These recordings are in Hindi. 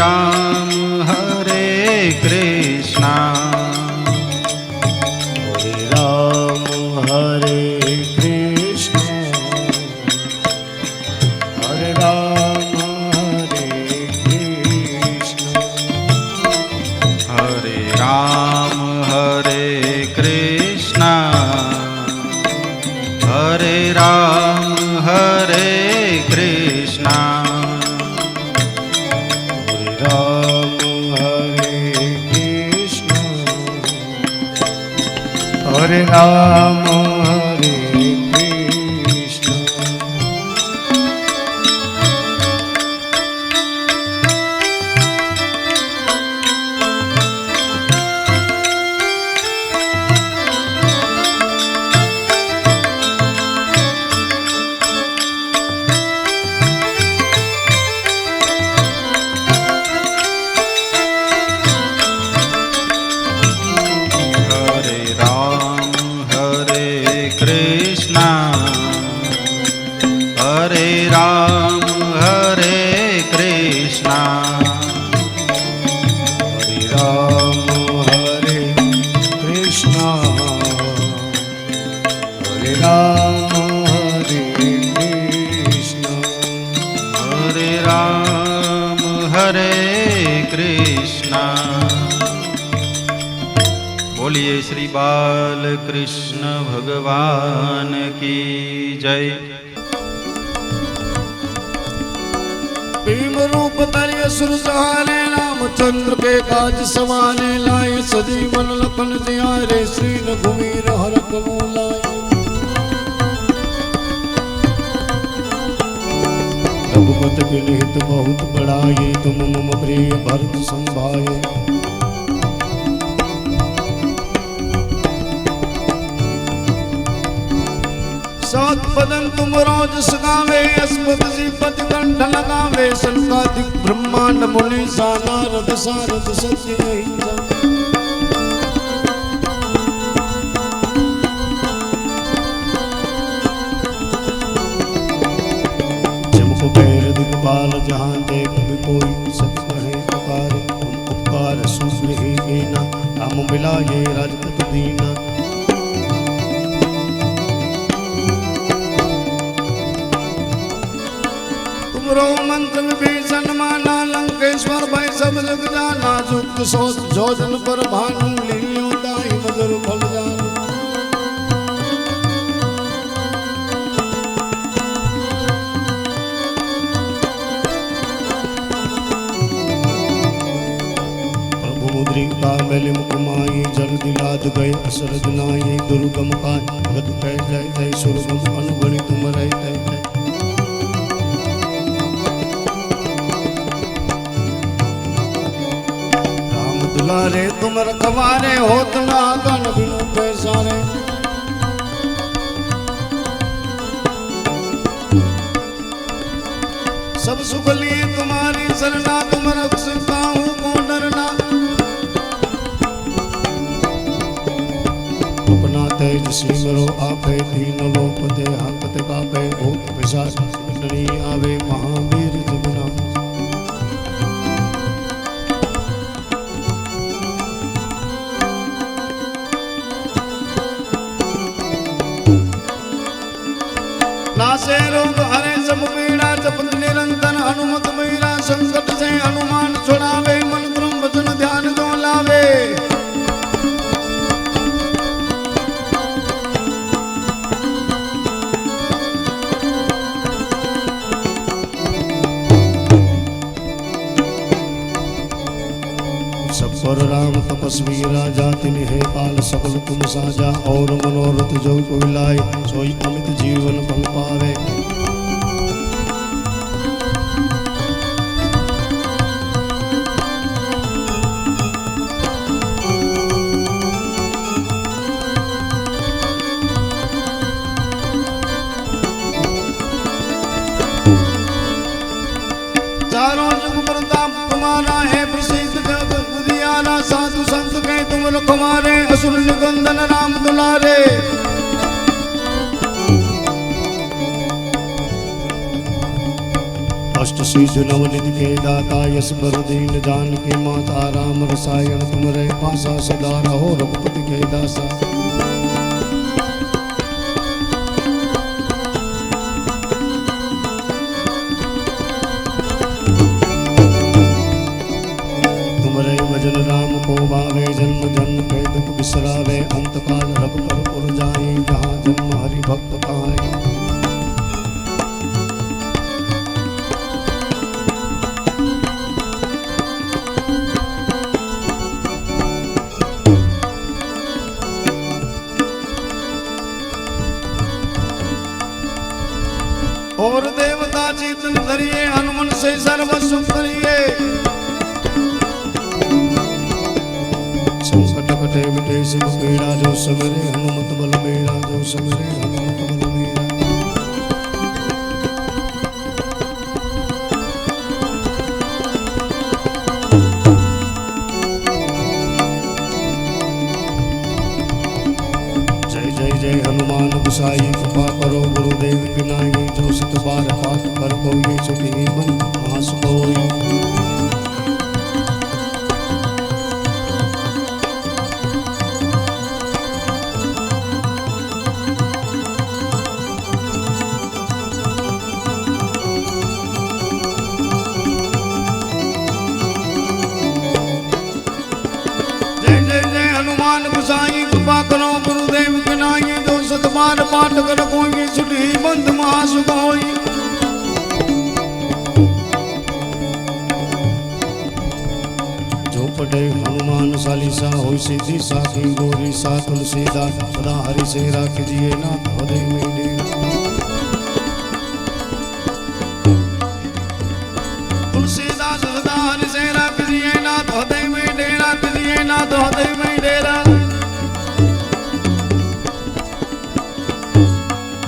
राम हरे कृष्णा हरे राम हरे कृष्ण हरे राम हरे कृष्ण हरे राम हरे कृष्णा हरे राम हरे कृष्णा हरे राम हरे कृष्ण हरे राम हरे कृष्ण हरे राम हरे कृष्णा हरे राम हरे कृष्णा हरे राम हरे कृष्ण हरे राम हरे कृष्ण हरे राम हरे कृष्णा। बोलिए श्री बाल कृष्ण भगवान की जय। भीम रूप धरि असुर सहारे रामचंद्र के काज सवारे लाए सजीवन लखन जियारे श्री रघुवीर हरख लाए रघुपति विनिहित बहुत बड़ाई तुम मम प्रिय भरत संभाए सात बदन तुम रोज सगावे अस्पत जीपत कंठ लगावे संकादिक ब्रह्मांड मुनि सा नारद सारद सत्य अहिंसा जमको पैर दिगपाल जहां दे कभी कोई सत कहे पुकार तुम उपकार सूर्य ही कीना राम मिलाए राजपत दीना तुमरो मंत्र विभीषण माना लंकेश्वर भय सब जग जाना जुक्त सोच जोजन पर भानु लील्यो दाई मधुर फल जानु प्रभु मुद्रिका मेलि मुकुमाई जल दिलाद गए असरज नाई दुर्गम काय गद कह जय जय सुरगम अनुगणि तुम रह तय तय दुलारे तुम रखवारे होत ना गन बिनु पैसारे सब सुख लिए तुम्हारी शरणा तुम रक्षता हूँ को डरना अपना तेज सिमरो आपे दीन लोक दे हकत कापे भूत पिशाच नहीं आवे महावीर जगना नासे रोग हरे सब पीड़ा जपत निरंतर हनुमत मीरा संकट से हनुमान छुड़ावे मन ब्रह्म वचन ध्यान जो लावे सब पर राम तपस्वी राजा तिन है काल सकल तुम साजा और मनोरथ जो कोई लाए सोई अमित जीवन फल पावे चारों जुग प्रताप तुम्हारा है प्रसिद्ध जग उजियारा साधु संत के तुम रखवारे असुर निकंदन राम दुलारे अष्ट सिद्धि नवनिधि के दाता यश बर दीन जानकी माता राम रसायन तुमरे पासा सदा रहो रघुपति के दासा। तुमरे भजन राम को भावे जन्म जन्म के दुख बिसरावे अंत काल रघुपर पुर जाई जहाँ जन्म हरि भक्त पाए। और देवता चितन धरिए हनुमन से सर्व सुख करिए। संकट कटे मिटे सब पीड़ा जो सवेरे हनुमत बल मेरा जो सवेरे हनुमत बल मेरा। जय जय जय हनुमान गुसाई कृपा करो गुरुदेव की नाई जो सत बार पाठ कर कोई छुटी मन आस कोई। जय जय जय हनुमान गुसाई कृपा करो गुरुदेव की नाई जो सत बार पाठ कर कोई छुटी बंद मास कोई। जो पढ़े हनुमान चालीसा होई सीधी साखी गोरी सा तुलसीदास सदा हरि से राख जिए ना हृदय में डेरा। तुलसीदास सदा हरि से राख जिए ना हृदय में डेरा जिए ना हृदय में डेरा।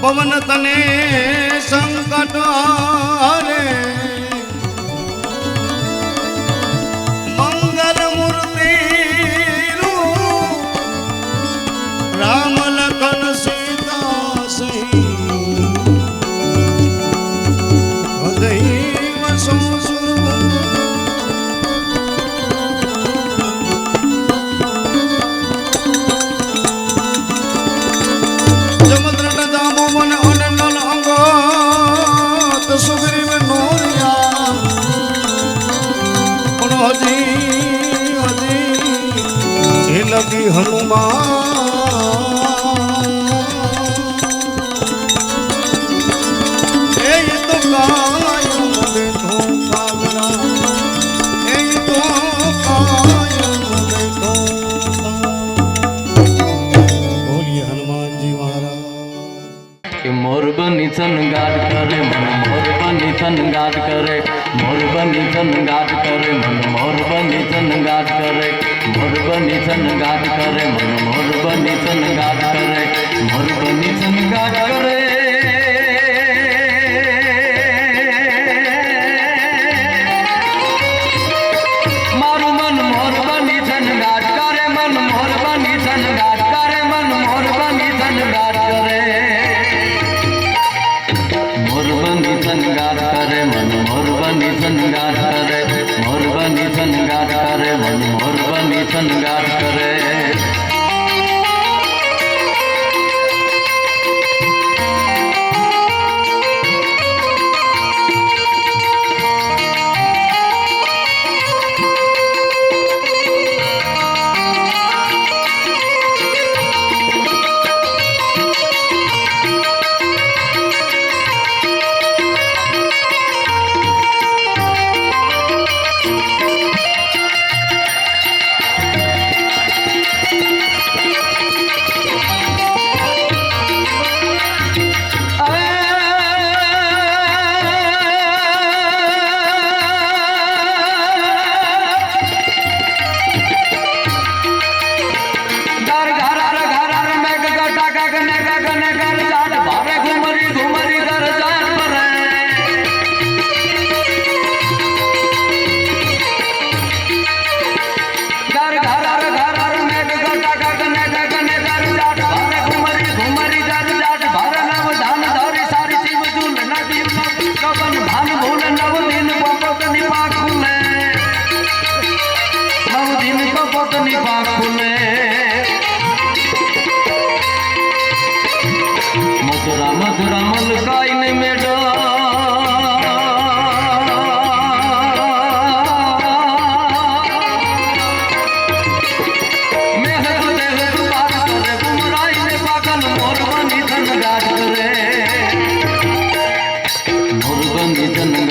पवन तने संकट हारे मंगल मूर्ति रूप राम लखन सीता सही दैव संसुर। जमद्रट दामोदर अनंदन अंगत सुग्रीव नोरिया हजी हजी हे लगी हनुमान। हे तो कायम देखो कागरा हे तो कायम देखो। बोलिए हनुमान जी महाराज। कि मोर बनी सन गाट करे मन मोर बनी सन गाट करे मोर बनी सन गाट करे मन मोर बनी सन गाट करे मोर बनी सन गाट करे मन मोर बनी सन गाट करे मोर बनी सन गाट करे। मारू मन मोर बनी सन गाट करे मन मोर बनी सन गाट करे मन मोर बनी सन गाट करे। मोर बनी सन गाट करे मन मोर बनी सन गाट करे मोर बनी सन गाट करे मन मोर बनी सन गाट करे।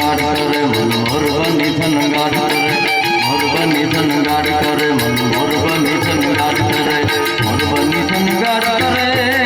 ગાઢ કરે મન મોર બની થન ગાઢ કરે મોર બની થન ગાઢ કરે મન મોર બની થન ગાઢ કરે મોર બની થન ગાઢ કરે